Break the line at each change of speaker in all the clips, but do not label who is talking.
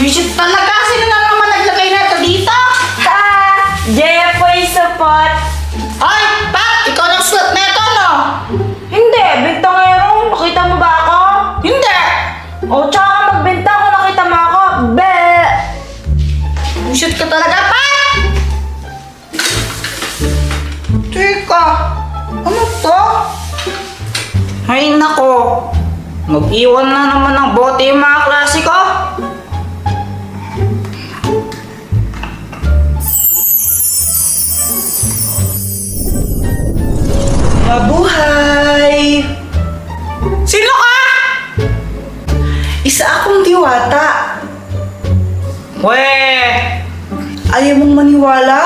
Visit talaga. Sino na naman naglagay na ito dito?
Jepoy Sapot.
Ay, Pat! Ikaw nagsulat na ito, no?
Hindi, bintangero. Nakita mo ba ako?
Hindi!
O, tsaka ka magbenta kung nakita mo ako. Be!
Visit ka talaga, Pat! Teka, ano to? Ay, nako. Mag-iwan na naman ng bote yung mga klase ko.
Mabuhay!
Sino ka?
Isa akong diwata.
Weh!
Ayaw mong maniwala?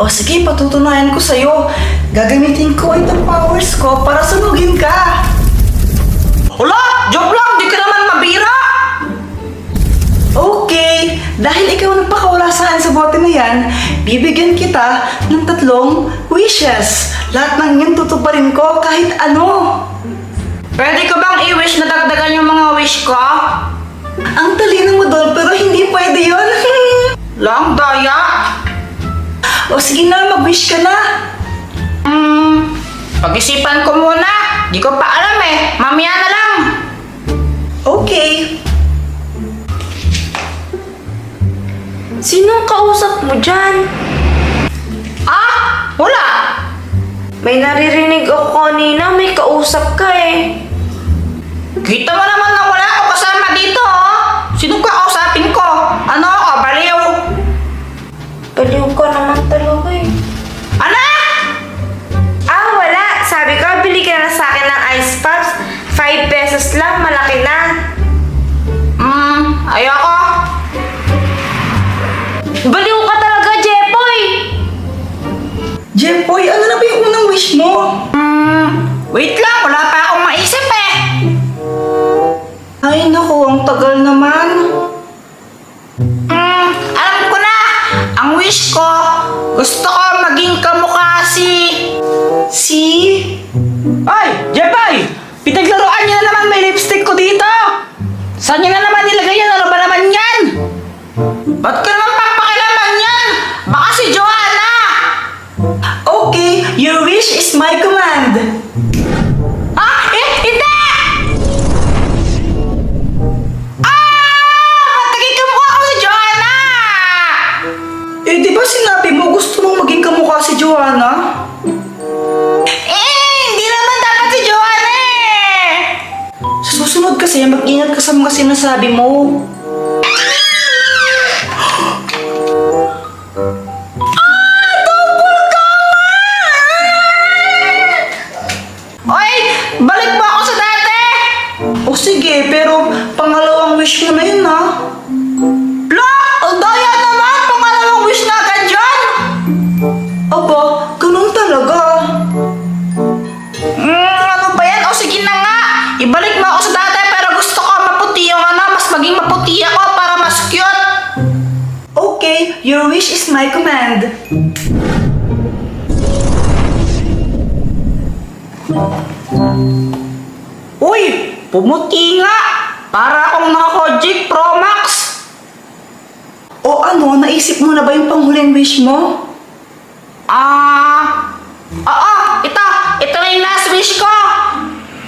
O sige, patutunayan ko sa'yo. Gagamitin ko itong powers ko para sunugin ka.
Hala! Joke lang! Di ka naman mabira!
Okay, dahil ikaw nagpakawala sa akin sa bote na yan, bibigyan kita ng 3 wishes. Lahat ng yan tutuparin ko kahit ano.
Pwede ko bang i-wish na dagdagan yung mga wish ko?
Ang talino mo doon pero hindi pwede yun.
Lang, daya!
O sige na, mag-wish ka na.
Pag-isipan ko muna. Di ko pa alam eh. Mamaya na lang.
Okay.
Sinong kausap mo dyan?
Ah! Wala!
May naririnig ako kanina, may kausap ka eh.
Kita mo naman na wala ako kasama dito, oh. Sino ka kausapin ko? Ano ako? Baliw?
Baliw ka naman talaga eh.
Ano?
Wala. Sabi ko, bili ka na sa akin ng ice pops. 5 pesos lang, malaki na.
Ayoko.
Baliw ka talaga, Jepoy!
Jepoy, ano na ba yung unang wish mo?
Wait lang. Wala pa akong maisip eh.
Ay naku, ang tagal naman.
Alam ko na. Ang wish ko, gusto ko maging kamukha
Si?
Ay! Jebay! Pinaglaruan niyo na naman may lipstick ko dito! Saan niyo na naman nilagay yan? Ano ba naman yan? Ba't ka naman papakilaman yan? Baka si Joanna!
Okay, your wish is my command.
Hindi! Ba't naging kamukha ko si Joanna?
Eh, di ba sinabi mo gusto mong maging kamukha si Joanna?
Hindi naman dapat si Joanna eh!
Sa susunod kasi, mag-ingat ka sa mga sinasabi mo.
Oy! Balik mo ako sa dati!
O sige, pero pangalawang wish mo na yun, ha?
La! Ang daya naman! Pangalawang wish na agad yan!
Aba, ganun talaga.
Ano ba yan? O sige na nga! Ibalik mo ako sa dati pero gusto ko maputi yung mas maging maputi ako para mas cute!
Okay, your wish is my command.
Uy! Pumuti nga! Para akong naka-Kojic Pro Max!
O ano, naisip mo na ba yung panghuling wish mo?
Oo! Ito na yung last wish ko!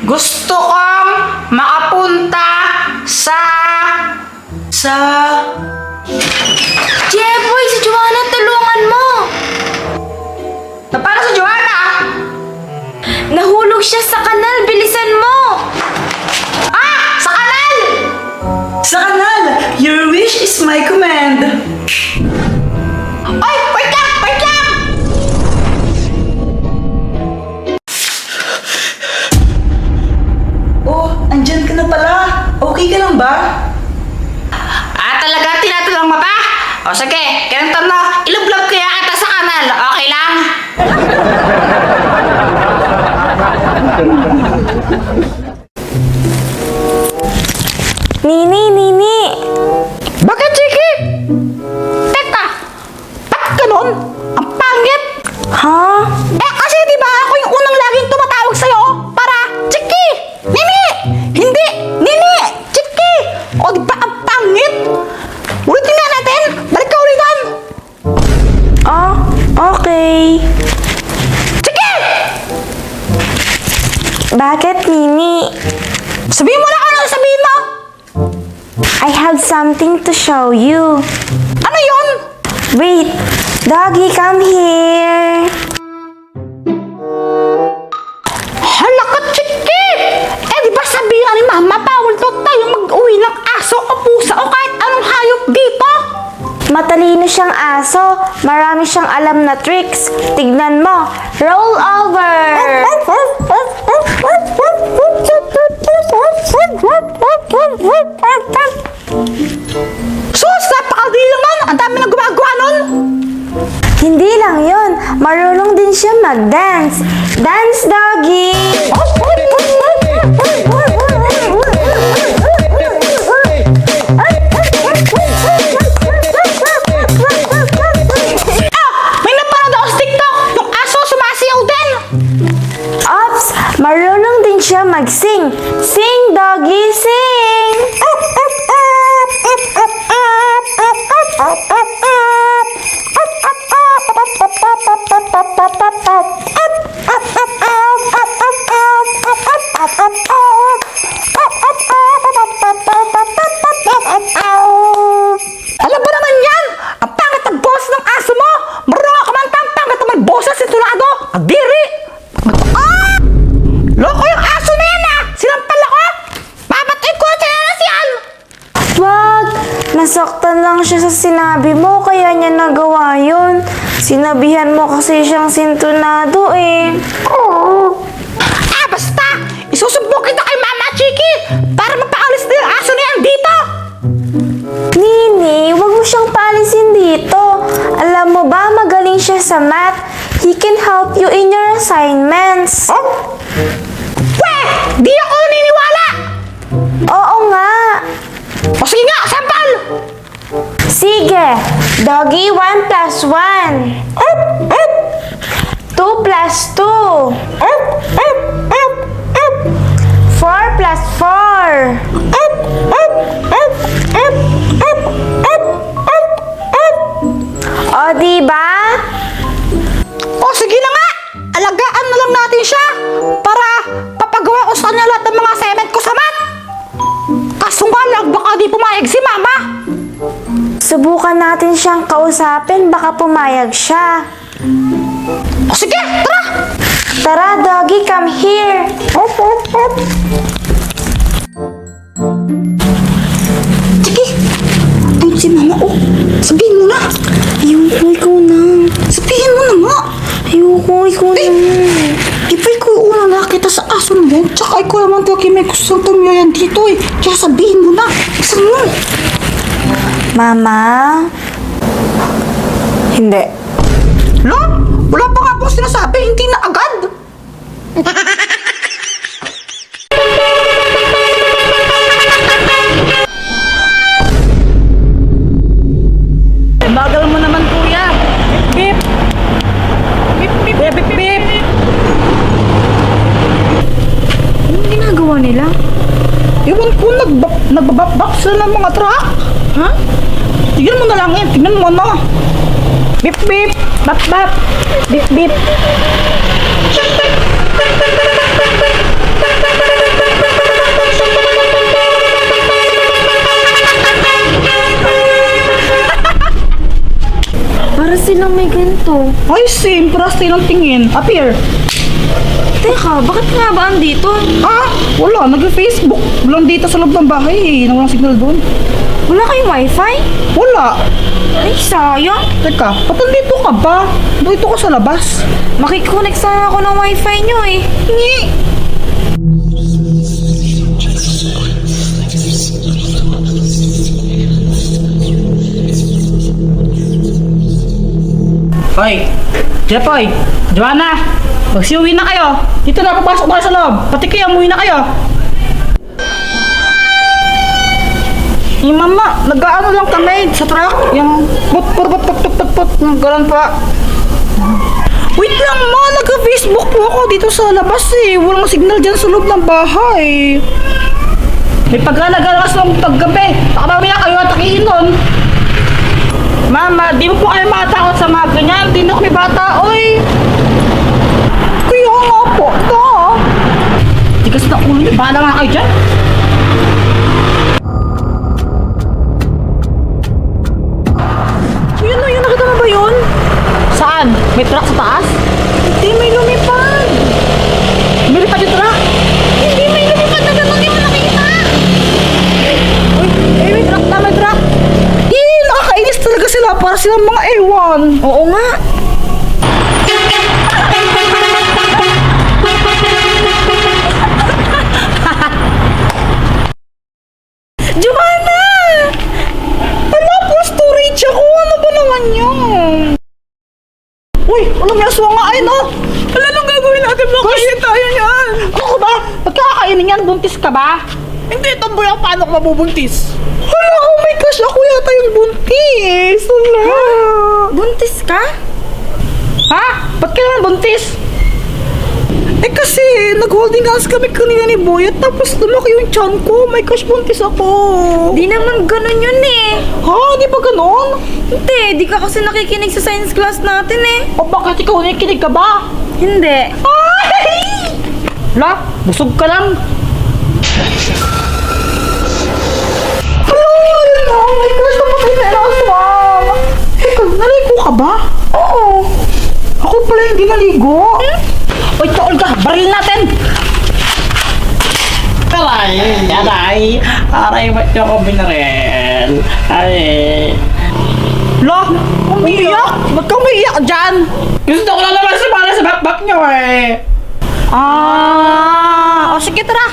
Gusto kong makapunta sa...
Jepoy, si Joanna, tulungan mo!
Para sa Joanna!
Nahulog siya sa kanal, bilisan mo!
Sa kanal!
Sa kanal, your wish is my command.
Ay! Wait lang! Wait lang!
Oh, andyan ka na pala. Okay ka lang ba?
Talaga tinatanong mo pa? O sige, ganito mo, ilublog kaya kita sa kanal, okay lang?
Nini!
Bakit, Chiki? Teka, ba't ganun? Ang pangit!
Ha?
Kasi di ba ako yung unang laging tumatawag sa'yo para, Chiki! Nini! Hindi! Nini! Chiki! O di ba ang pangit? Wala
have something to show you.
Ano yon?
Wait, doggy, come here.
Hala ka, chiki! Di ba sabihan ni Mama, bawal daw tayong mag-uwi ng aso o pusa o kahit anong hayop dito?
Matalino siyang aso. Marami siyang alam na tricks. Tignan mo. Roll over.
Sus, napakadali naman! Ang dami na gumagawa nun!
Hindi lang yun. Marunong din siya mag-dance. Dance, doggy!
May napanood ako sa TikTok! Yung aso sumasayaw din!
Ops! Marunong din siya mag-sing. Sing, doggy, sing!
Alam ba naman yan? Ang pangit ang boss ng aso mo! Marunong ako man ang pangit ang may boses si Tulado! Ang diri! Ah! Loko yung aso na yan ah! Sinampal ako! Papatay ko siya na siyan!
Wag! Nasaktan lang siya sa sinabi mo, kaya niya nagawa yun. Sinabihan mo kasi siyang sintunado eh.
Ah, basta! Isusumbong kita kay Mama Chiki para mapaalis na yung aso na yan dito!
Nini, wag mo siyang paalisin dito. Alam mo ba, magaling siya sa math. He can help you in your assignments.
Weh! Di ako naniniwala!
Oo nga.
O sige nga, sampal!
Sige. Doggy, 1 plus 1. 2 plus 2. 4 plus 4. O, diba?
O sige na nga! Alagaan na lang natin siya para papagawa ko sa kanya lahat ng mga assignment ko sa math! Kaso nga lang, baka di pumayag si Mama!
Subukan natin siyang kausapin, baka pumayag siya.
O sige, tara!
Tara, doggy, come here.
Sige! Ayun si Mama, oh! Sabihin mo na!
Ayoko, ikaw na.
Sabihin mo na nga!
Ayoko, ikaw na.
Ipay ko yung una nakita sa aso na yan. Tsaka ikaw naman talaga may kusang tumiyayan dito eh. Kaya sabihin mo na. Saan mo?
Mama? Hindi.
Lo, wala pa nga pong sinasabi, hindi na agad! Bagal mo naman, kuya! Bip, bip! Bip, bip, bip, bip!
Anong ginagawa nila?
Ewan ko, nagbabap sila ng mga truck. Ha? Tignan mo na lang yan, tignan mo na. Bip, bip, bap, bap, bip, bip.
Para silang may ganito.
Ay, same, parang ng tingin. Appear.
Teka, bakit nga ba andito?
Ah, wala, nag-Facebook. Walang data sa loob ng bahay eh. Walang signal doon.
Wala kayong wifi?
Wala.
Ay, sayang.
Teka, ba't nandito ka ba? Dito ka sa labas.
Makikonnect sana ako ng wifi nyo eh.
Ngi. Hoy, Jepoy, Joanna, magsiuwi na kayo. Dito na, papasok tayo sa loob. Pati kayo, umuwi na kayo. Mama, nag-ano lang kami sa truck. Yung put, yung gano'n pa. Wait lang ma, nag-Facebook po ako dito sa labas eh. Walang signal dyan sa loob ng bahay. May pag-alagalas ng paggabi. Baka mamaya kayo atakihin nun. Mama, di mo po kayo matakot sa mga ganyan. Di na kami bata, oy. Kaya nga po, da. Tigas na ulo niyo, bahala nga kayo dyan. May truck sa taas? Hindi, may lumipad. May lumipad yung truck? Hindi, may lumipad na gano'n. Hindi mo nakita. Uy, may truck na, may truck.
Nakakainis talaga sila para silang mga ewan.
Oo nga.
Giovanna! Ano po storage ako? Ano ba naman yun? Uy, alam niya aswang nga ay no? Wala nang gagawin natin, makain tayo yan.
Ako ba? Ba't kakakainin yan? Buntis ka ba?
Hindi, tamboy ako paano ko mabubuntis. Hala, oh my gosh, ako yata yung buntis. Hala.
Buntis ka?
Ha? Ba't ka naman buntis?
Eh kasi, nag-holding hands kami kanina ni Boy at tapos lumaki yung tiyan ko. My gosh, buntis ako.
Di naman ganun yun eh.
Ha? Di ba ganon?
Hindi, di ka kasi nakikinig sa science class natin eh.
O bakit ikaw nakikinig ka ba?
Hindi.
Ay!
Wala, busog ka lang.
Hello! Oh my gosh, napatay na yung aswang. Teka, naligo ka ba? Oo. Ako pala hindi naligo.
Uy, taol ka, baril natin. Aray, ba't niyo ako binaril? Ay. Lo, umiyak? Ba't ka umiyak dyan? Gusto ko lang naman sa para sa bakbak niyo eh.
O sige, tara.